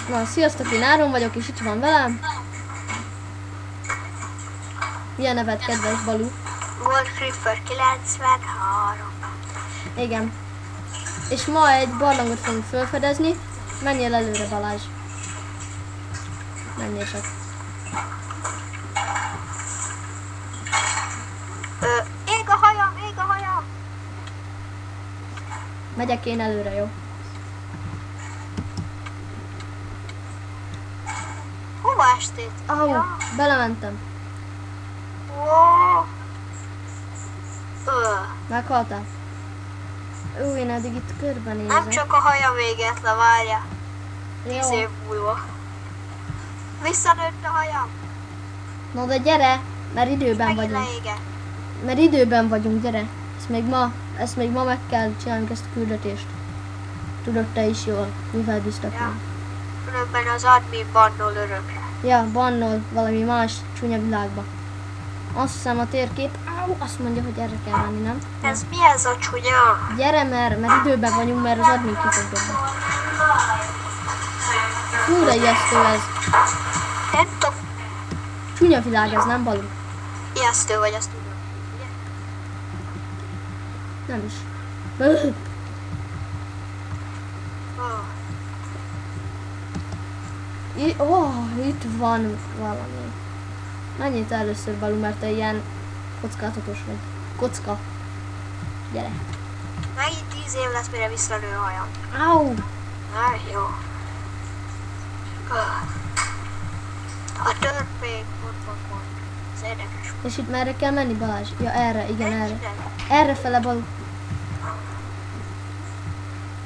Na, sziasztok, én Áron vagyok, és itt van velem. Milyen nevet, kedves Balú? Gold Creeper 93. Igen. És ma egy barlangot fogunk felfedezni. Menjél előre, Balázs. Menjél csak. Ég a hajam, ég a hajam! Megyek én előre, jó? Hova estél? Au, Ja. belementem. Wow. Meghaltál? Ú, én eddig itt körbenézek. Nem csak a haja véget le, várja. 10 Jó. év múlva. Visszanőtt a hajam. Na de gyere, mert időben Megint vagyunk. leégett. Mert időben vagyunk, gyere. Ezt még ma meg kell csinálnunk, ezt a küldetést. Tudod te is jól, mivel bíztak Ja. meg. Különben az admin bannol örökre. Ja, bannol valami más csúnya világba. Azt hiszem a térkép, azt mondja, hogy erre kell menni, nem? Ez mi ez a csúnya? Gyere, mert időben vagyunk, mert az admin ki fog dobni. Hú, de ijesztő ez. Nem tudom, Csúnya világ ez, nem Balú? ijesztő vagy, azt tudom. Ugye? Nem is. Itt van valami. Menjél te először, Balú, mert te ilyen kockáztatos vagy. Kocka. Gyere. Megint 10 év lesz, mire visszanő a hajam. Au! Na, jó. A törpék ott. Ez érdekes. És itt merre kell menni, Balázs? Ja, erre, igen, erre. Ide. Erre fele, Balú.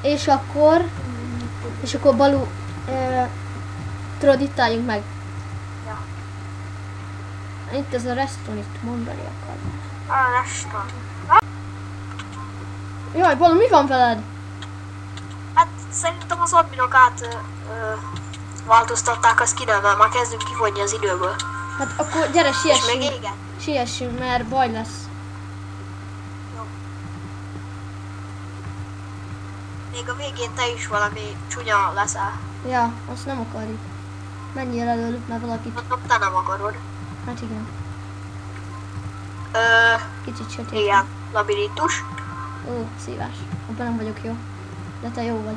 És akkor Balú, tudod, itt álljunk meg. Ja. Itt ez a restaurant, itt mondani akar. A restaurant. Jaj, Balú, mi van veled? Hát szerintem az adminok változtatták a skinnel, már kezdünk kifogyni az időből. Hát akkor gyere, És még siessünk. éget. Siessünk, mert baj lesz. Jó. Még a végén te is valami csúnya leszel. Ja, azt nem akarjuk. Menjél előlük, mert valakit. Mondom, te nem akarod. Hát igen, kicsit sötét. Igen, labirintus. Ó, szívás. Abban nem vagyok jó. De te jó vagy.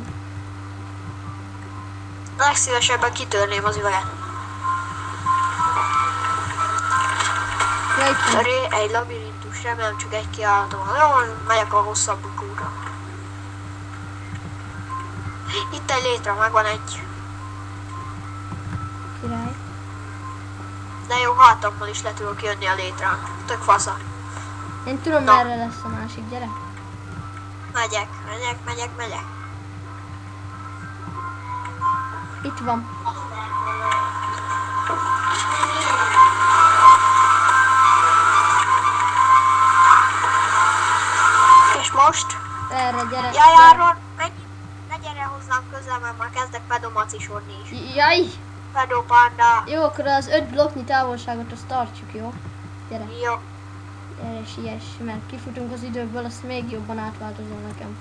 Legszívesebben kitörném az üveget. Ja, itt van. Egy labirintus, remélem csak egy kiállatom. Jó, megyek a hosszabbik útra. Itt egy létre, megvan egy. Király. De jó, hátammal is le tudok jönni a létrán. Tök fasza. Én tudom, Na. merre lesz a másik, gyere. Megyek. Itt van. És most? Erre, gyere. Jaj, gyere. Áron, ne gyere hozzám közel, mert már kezdek pedomacisodni is. Jaj! Pedopanda. Jó, akkor az 5 blokknyi távolságot azt tartsuk, jó? Gyere. Jó. Gyere, siess, mert kifutunk az időből, azt még jobban átváltozol nekem.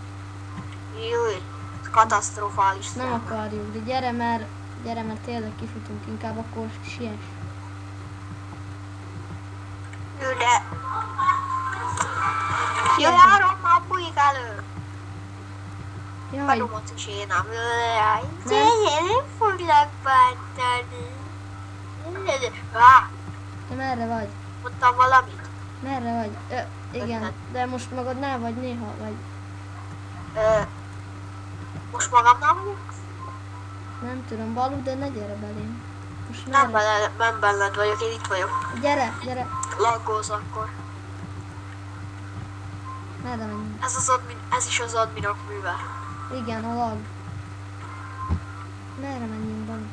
Júj, katasztrofális. Nem akarjuk, de gyere, mert tényleg kifutunk, inkább akkor siess. Júj, de... Jaj, Áron, már bújik elő. Jaj, Pedomacis én nem. Nem. Nem foglak bántani. te merre vagy? Mondtam valamit? Merre vagy? Igen, de most magadnál vagy néha, vagy Most magamnál vagyok? nem tudom, Balú, de ne gyere belém. Most Nem, merre? nem benned vagyok, én itt vagyok. Gyere, Laggóz akkor. merre menjünk? Ez is az adminok műve. Igen, a lag. Merre menjünk, Balú?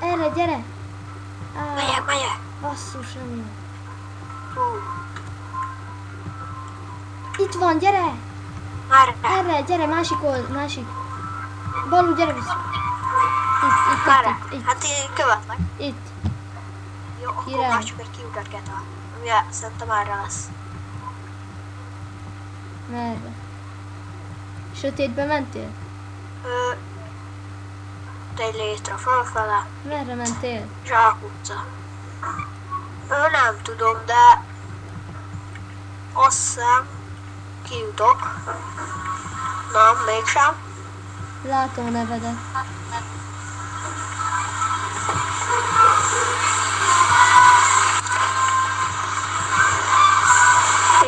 Erre, gyere! Megyek. Basszus, nem jó. Hú, Itt van, gyere! már Erre, gyere, másik. Balú, gyere vissza. Itt. Hát én követlek. Itt. Jó, akkor Király. már csak egy kiutat kell találni. Ugye, szerintem erre lesz. Merre? Sötétbe mentél? Egy létre fölfele. Merre mentél? Zsákutca. Nem tudom, de azt hiszem kijutok. Nem, mégsem. Látom a nevedet.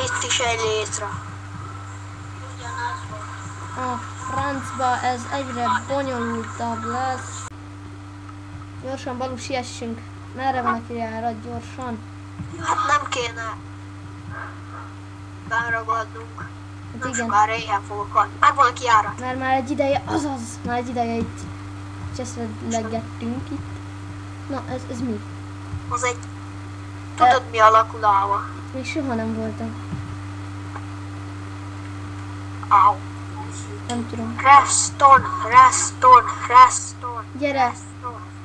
Itt is egy létre. A francba ez egyre bonyolultabb lesz. Gyorsan, Balú, siessünk. Merre van a kijárat? Gyorsan. Hát nem kéne beragadnunk. Hát Nem igen, sokára éhen fogok halni. Megvan a kijárat. mert már egy ideje, már egy ideje itt cseszedlegettünk itt. Na, ez mi? Az egy... Tudod mi alakulálva? Még soha nem voltam. Au. Nem tudom. Reston. Gyere,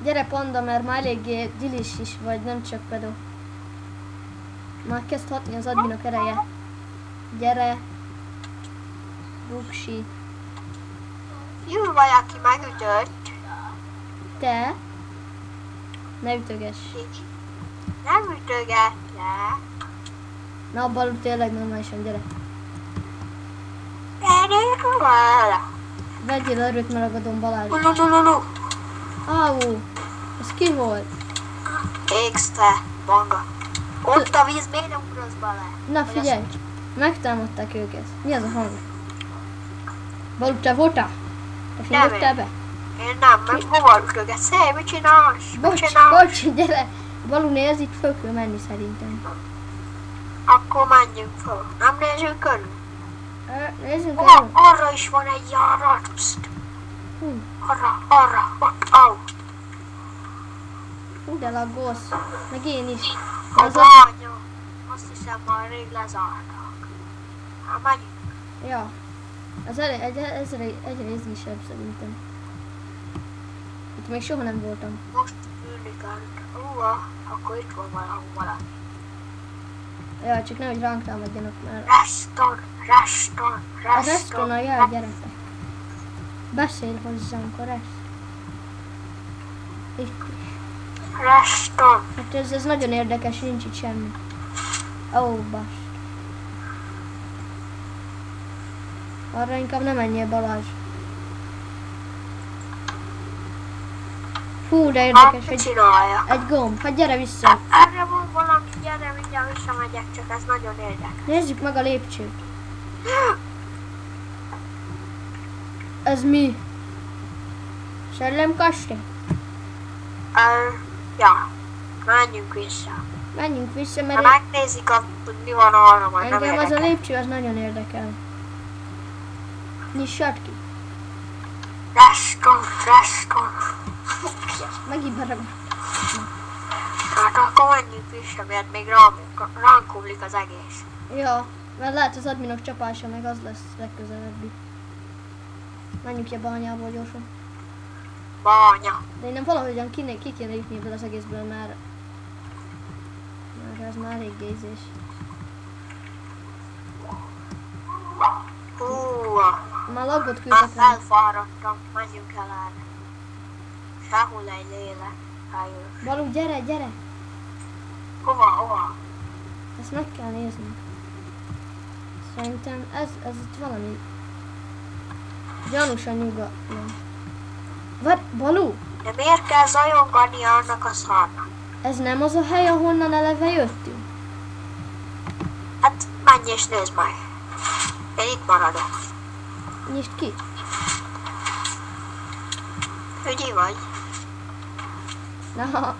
gyere panda, mert már eléggé dilis is vagy, nem csak pedo. Már kezd hatni az adminok ereje. Gyere. Buksi. Jól vagy, aki megütött. Te? Ne ütögess. Nem ütögetlek. Na, Balú, tényleg normálisan, gyere. Vegyél erőt, mert ragadom Balázs. Áú, ez ki volt? Égsz te, banga. Ott a víz, miért nem ugrasz bele? Na figyelj, megtámadták őket. Mi az a hang? Balú, te voltál? Te fingoltál be? Én nem, meg hova ütögetsz? Hé, mit csinálsz? Bocs, gyere! Balú, nézd, itt föl kell menni szerintem. Akkor menjünk föl. Nem nézzünk körül? Nézzünk el. Arra is van egy járat. Pszt. Hú, Arra, ott, au. hú, de laggolsz. Meg én is. A Az a... bánya. Azt hiszem már rég lezártak. Hát menjünk. Ja. Az egyre izgisebb szerintem. Itt még soha nem voltam. Most ülni kell. Akkor itt van valami. Ja, csak nehogy ránk támadjanak, mert... A restaurant, jaj, gyerekek. Beszél hozzánk a rest. Itt is. Hát ez nagyon érdekes, nincs itt semmi. Ó, bast. Arra inkább nem menjél, Balázs. Fú, de érdekes, egy gomb. Hát gyere vissza. Erre van valami, gyere, mindjárt visszamegyek, csak ez nagyon érdekes. Nézzük meg a lépcsőt. Ez mi? Szellemkastély? Ja, menjünk vissza. Menjünk vissza, Ha mert megnézik, hogy mi van arra, majd nem engem az a érdekel. lépcső az nagyon érdekel. Nyissad ki. Reston. Megint beragad. Hát akkor menjünk vissza, mert még ránk hullik az egész. Ja, mert lehet az adminok csapása, meg az lesz legközelebbi. Menjünk ki a bányából gyorsan. Bánya. De innen valahogyan ki kéne jutni ebből az egészből, mert ez már elég gézés. Már loggot Már küldtek rá. felfáradtam, menjünk el erre. Sehol egy lélek. Eljövök. Balú, gyere! Hova? Ezt meg kell nézni. Szerintem ez itt valami gyanúsan nyuga. Várj, Balú! De miért kell zajongani annak a szarnak? Ez nem az a hely, ahonnan eleve jöttünk? Hát menj és nézd meg. Én itt maradok. Nyisd ki! Ügyi vagy? Na,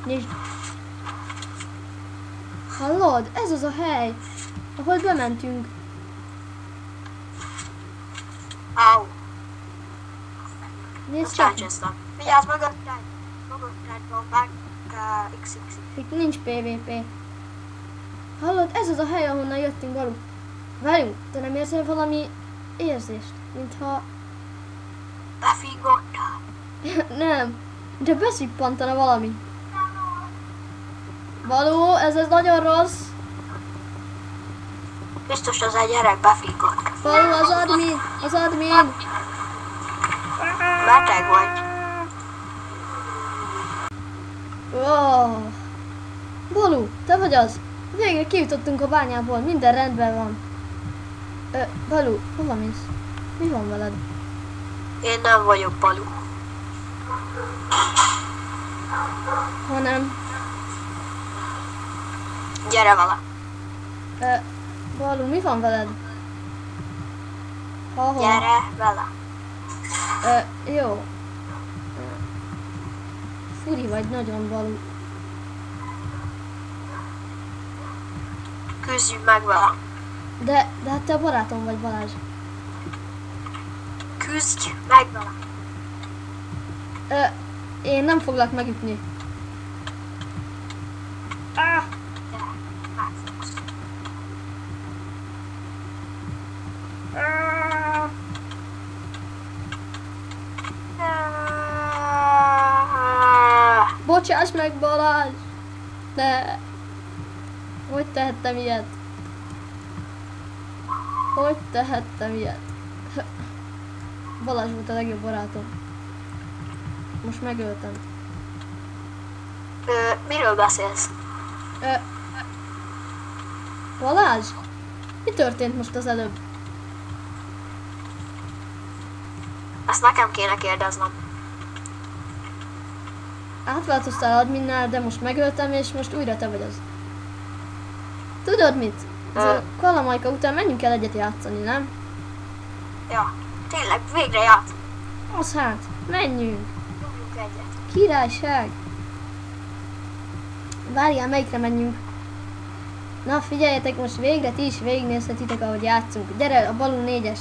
nyisd! Hallod? Ez az a hely, ahol bementünk. Au. Nézd csak! Felcsesztem. Vigyázz mögötted! Mögötted van meg XX. Itt nincs PvP. Hallod? Ez az a hely, ahonnan jöttünk, Balú. Várjunk, te nem érzel valami érzést? Mintha... Befingottál. Nem, de beszippantana valami. Balú, ez nagyon rossz. Biztos az egy gyerek befingott. Balul az admin! Az admin! Beteg vagy. Oh. Balú, te vagy az? Végre kijutottunk a bányából, minden rendben van. Balú, hova mész? Mi van veled? Én nem vagyok Balú. Hanem, Gyere vele. Balú, mi van veled? Ha-ha. Gyere vele. Jó. Furi vagy nagyon, Balú. Küzdjünk meg vele. De hát te barátom vagy, Balázs. Küzdj meg vele. Én nem foglak megütni. Ah! Gyere, megfogsz. Ah! Bocsáss meg, Balázs! De... Hogy tehettem ilyet? Hogy tehettem ilyet? Balázs volt a legjobb barátom. Most megöltem. Miről beszélsz? Balázs? Mi történt most az előbb? Ezt nekem kéne kérdeznem. Átváltoztál adminnál, de most megöltem, és most újra te vagy az. Tudod mit? Ez a kalamajka után menjünk el egyet játszani, nem? Ja, tényleg, végre játsz. Az hát, menjünk! Dobjunk egyet. Királyság! Várjál, melyikre menjünk? Na figyeljetek, most végre ti is végignézhetitek, ahogy játszunk. Gyere, a Balú 4-es.